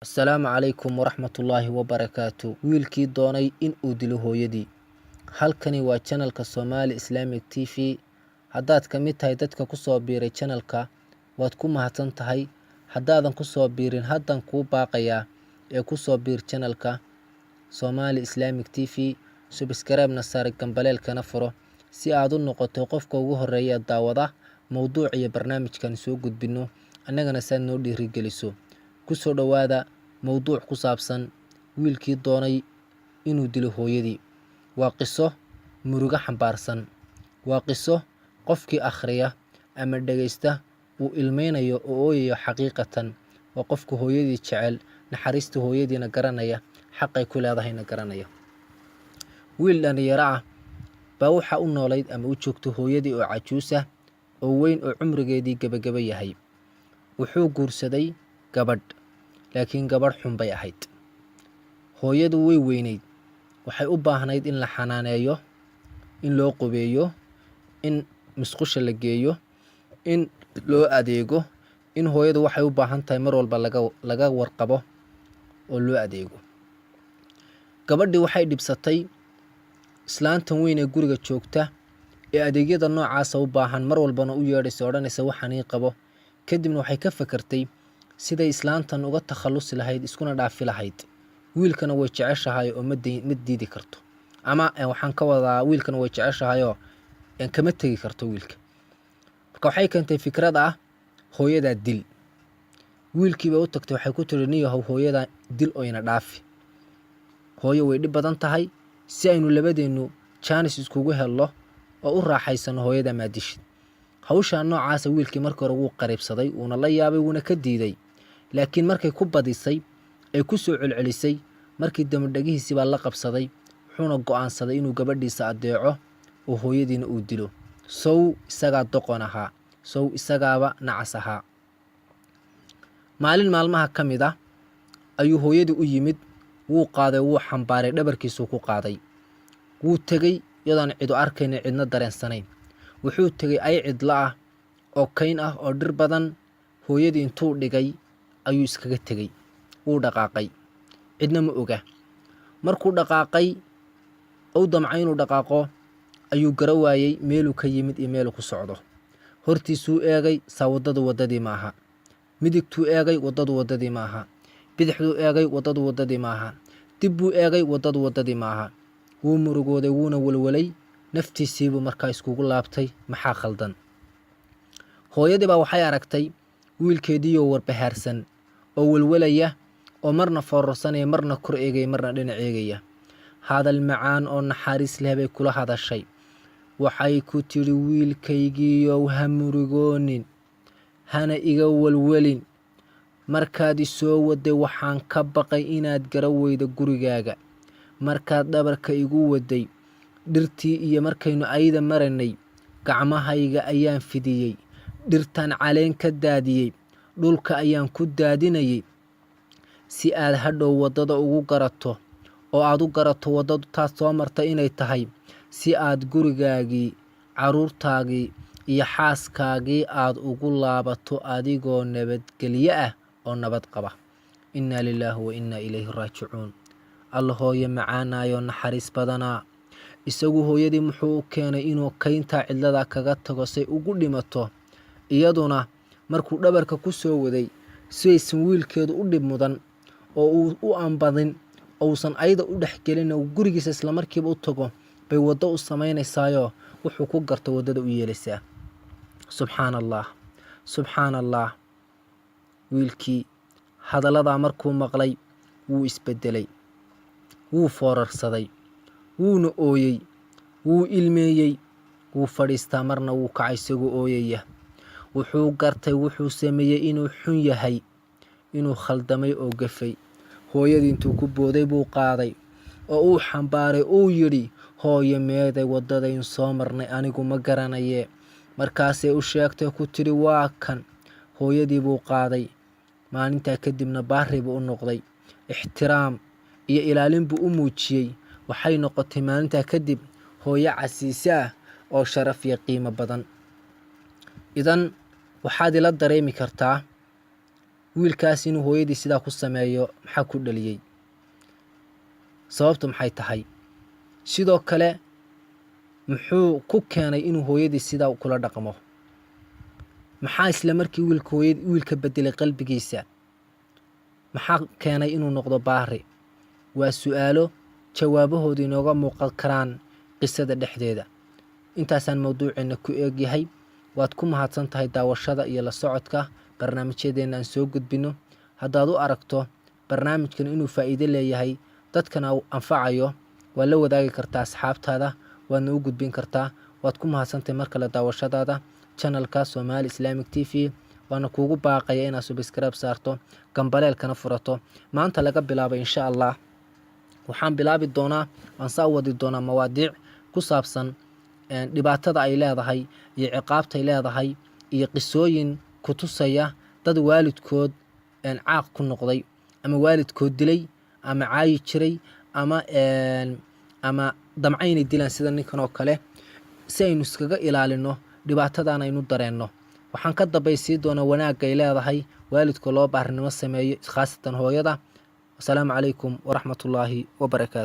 Asalaamu calaykum waraxmatullaahi wabarakaatu. Wiilkii doonay in uu dilo hooyadii. Halkani waa channelka Somali Islamic TV. Haddaad ka mid tahay dadka ku soo biiray channelka, waad ku mahadsan tahay. Haddaadan ku soo biirin, haddan kuu baaqayaa ee ku soo biir channelka Somali Islamic TV. Subscribe-na saar, gambaleelkana furo si aad u noqoto qofka ugu horeeya daawada mowduuc iyo barnaamijkan soo gudbino, annagana saad noo dhiirigeliso. Ku soo dhawaada mowduuc ku saabsan wiilkii doonay inuu dilo hooyadii. Waa qiso murugo xambaarsan. Waa qiso qofkii akhriya ama dhagaysta uu ilmeynayo oo ooyayo xaqiiqatan. Waa qofka hooyadii jecel, naxariista hooyadiina garanaya, xaqay ku leedahayna garanaya. Wiil dhalinyaro ah baa waxa u noolayd ama u joogto hooyadii oo cajuus ah oo weyn oo cumrigeedii gabagaba yahay. Wuxuu guursaday gabadh, laakiin gabadh xun bay ahayd. Hooyadu way weynayd, waxay u baahnayd in la xanaaneeyo, in loo qubeeyo, in musqusha la geeyo, in loo adeego, in hooyadu waxay u baahan tahay mar walba laga warqabo oo loo adeego. Gabadhii waxay dhibsatay islaantan weyn ee guriga joogta ee adeegyada noocaasa u baahan, mar walbana u yeedhaysa odhanaysa waxaan ii qabo. Kadibna waxay ka fakartay siday islaantan uga takhalusi lahayd, iskuna dhaafi lahayd. Wiilkana way jeceshahay oo ma diidi karto, ama waxaan ka wadaa wiilkana way jeceshahay oo kama tegi karto wiilka. Marka waxay keentay fikrad ah hooyadaa dil. Wiilkiiba u tagtay, waxay ku tiri niyahow hooyadaa dil oo ina dhaafi. Hooyo way dhib badan tahay, si aynu labadeenu jaanis iskugu helno oo u raaxaysano hooyada maadishid. Hawsha noocaasa wiilkii markii hore wuu qariibsaday, uuna la yaabay, wuuna ka diiday. Laakiin markay ku badisay ay ku soo celcelisay, markii dambe baa la qabsaday, wuxuuna go'aansaday inuu gabadhiisa adeeco oo hooyadiina uu dilo. Sow isagaa doqon ahaa, sow isagaaba nacas ahaa. Maalin maalmaha ka mid ah ayuu hooyadii u yimid, wuu qaaday, wuu xambaaray, dhabarkiisuu ku qaaday. Wuu tegey iyadoon cidu arkaynin, cidna dareensanayn. Wuxuu tegey ay cidla ah oo kayn ah oo dhir badan. Hooyadii intuu dhigay ayuu iskaga tegey, wuu dhaqaaqay, cidna ma oga. Markuu dhaqaaqay ou damcay inuu dhaqaaqo ayuu gara waayey meeluu ka yimid iyo meeluu ku socdo. Hortiisuu eegay, saa waddadii maaha. Midigtuu eegay, waddadii maaha. Bidixduu eegay, waddadii maaha. Dib buu eegay, waddadii maaha. Wuu murugooday, wuuna walwalay. Naftiisiibuu markaa iskugu laabtay, maxaa khaldan? Hooyadii baa waxay aragtay wiilkeediioo warbahaarsan oo walwalaya, oo marna foorarsanaya, marna kor eegaya, marna dhinac eegaya. Hadal macaan oo naxariis leh bay kula hadashay. Waxay ku tidhi, wiilkaygiiyow ha murugoonin, hana iga walwalin. Markaad i soo waday waxaan ka baqay inaad gara weydo gurigaaga. Markaad dhabarka igu waday, dhirtii iyo markaynu ayda maranay, gacmahayga ayaan fidiyey, dhirtan caleen ka daadiyey, dhulka ayaan ku daadinayay, si aad hadhow waddada ugu garato oo aad u garato waddadu taas soo martay inay tahay, si aad gurigaagii, carruurtaagii iyo xaaskaagii aad ugu laabato adigoo nabadgelyo ah oo nabad qaba. Innaa lilaahi wa innaa ilayhi raajicuun. Alla hooyo macaanaayoo naxariis badanaa. Isagu hooyadii muxuu u keenay inuu kayntaa cidlada kaga tago say ugu dhimato. Iyaduna markuu dhabarka ku soo waday, sidaysan wiilkeedu u dhib mudan oo uu u ambadin, ousan ayda u dhexgelin oo gurigiisa islamarkiiba u tago, bay waddo u samaynaysaayo wuxuu ku garto waddada u yeelaysaa. Subxaan allah, subxaan allah. Wiilkii hadalladaa markuu maqlay wuu isbeddelay, wuu foorarsaday, wuuna ooyey, wuu ilmeeyey, wuu fadhiistaa, marna wuu kacay isagoo ooyaya. Wuxuu gartay wuxuu sameeyey inuu xun yahay, inuu khaldamay oo gafay. Hooyadii intuu ku booday buu qaaday oo uu xambaaray, uu yidhi, hooyo meeday waddadayn soo marnay, anigu ma garanayee. Markaasay u sheegtay, ku tidhi waa kan. Hooyadii buu qaaday. Maalintaa kadibna baarri buu u noqday, ixtiraam iyo ilaalin buu u muujiyey. Waxay noqotay maalintaa kadib hooyo casiise ah oo sharaf iyo qiimo badan. Idan waxaad ila dareemi kartaa wiilkaas inuu hooyadii sidaa ku sameeyo maxaa ku dhaliyey, sababtu maxay tahay, sidoo kale muxuu ku keenay inuu hooyadii sidaa kula dhaqmo, maxaa isla markii wiilka bedelay qalbigiisa, maxaa keenay inuu noqdo baari. waa su'aalo jawaabahooda inooga muuqan karaan qisada dhexdeeda. intaasaan mawduuceena ku eegyahay. waad ku mahadsan tahay daawashada iyo la socodka barnaamijyadeena aan soo gudbino. haddaad u aragto barnaamijkan inuu faa'iido leeyahay, dadkana uu anfacayo, waa la wadaagi kartaa asxaabtaada, waadna u gudbin kartaa. waad ku mahadsantahay mar kale daawashadaada channelka Somali Islamic TV. waana kuugu baaqaya inaad subscribe saarto, gambaleelkana furato. maanta laga bilaabo insha Allah waxaan bilaabi doonaa, waan soo wadi doonaa mawaadiic ku saabsan dhibaatada ay leedahay iyo ciqaabta ay leedahay iyo qisooyin ku tusaya dad waalidkood caaq ku noqday ama waalidkood dilay ama caayi jiray ama damcaynay dilaan sida ninkan oo kale, si aynu iskaga ilaalino dhibaatadan aynu dareenno. waxaan ka dambaysii doonaa wanaagga ay leedahay waalidka loo baarinimo sameeyo, khaasatan hooyada. wasalaamu calaykum waraxmatullaahi wabarakaatu.